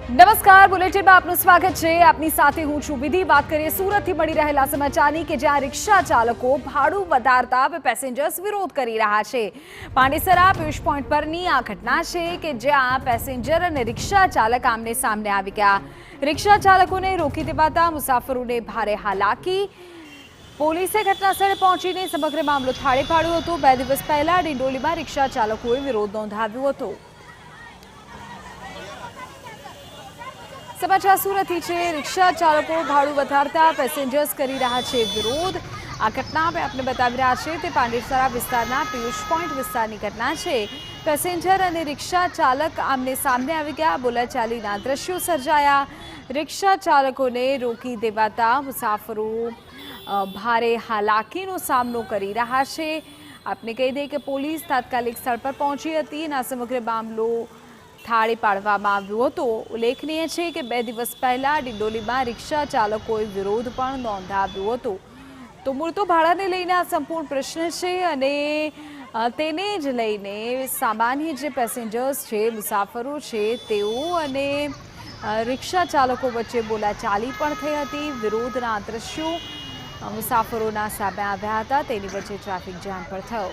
નમસ્કાર, બુલેટિનમાં આપનું સ્વાગત છે। આપની સાથે હું છું વિધિ। વાત કરીએ સુરતથી મળી રહેલા સમાચારની કે જ્યાં રિક્ષા ચાલકો ભાડું વધારતા પેસેન્જર્સ વિરોધ કરી રહ્યા છે। પાંડેસરા પિયુષ પોઈન્ટ પરની આ ઘટના છે કે જ્યાં પેસેન્જર અને રિક્ષા ચાલક આમને સામને આવી ગયા। રિક્ષા ચાલકોને રોકી દેવાતા મુસાફરોને ભારે હાલાકી। પોલીસે ઘટનાસ્થળે પહોંચીને સમગ્ર મામલો થાળે પાડ્યો હતો। 2 દિવસ પહેલા ડિંડોલીમાં રિક્ષા ચાલકોએ વિરોધ નોંધાવ્યો હતો। समाचार सूरत से रिक्शा चालकों भाड़ू वधारता पेसेंजर्स करी रहा है विरोध। आ घटना में आपने बतावी रहा है ते પાંડેસરા विस्तारना पीयूष पॉइंट विस्तारनी घटना है। पेसेंजर और रिक्शा चालक आमने सामने આવી ગયા। બોલાચાલીના દ્રશ્યો સર્જાયા। रिक्शा ચાલકોને રોકી દેવાતા મુસાફરો ભારે હાલાકીનો સામનો કરી રહ્યા છે। આપને કહી દે કે પોલીસ તાત્કાલિક સ્થળ પર પહોંચી હતી અને આ સમગ્ર મામલો થાળે પાડવામાં આવ્યો હતો। ઉલ્લેખનીય છે કે 2 દિવસ પહેલા ડિંડોલીમાં રિક્ષા ચાલકોએ વિરોધ પણ નોંધાવ્યો હતો। તો મૂળ તો ભાડાને લઈને આ સંપૂર્ણ પ્રશ્ન છે અને તેને જ લઈને સામાન્ય જે પેસેન્જર્સ છે, મુસાફરો છે, તેઓ અને રિક્ષા ચાલકો વચ્ચે બોલાચાલી પણ થઈ હતી। વિરોધના દ્રશ્યો મુસાફરોના સામે આવ્યા હતા। તેની વચ્ચે ટ્રાફિક જામ પણ થયો।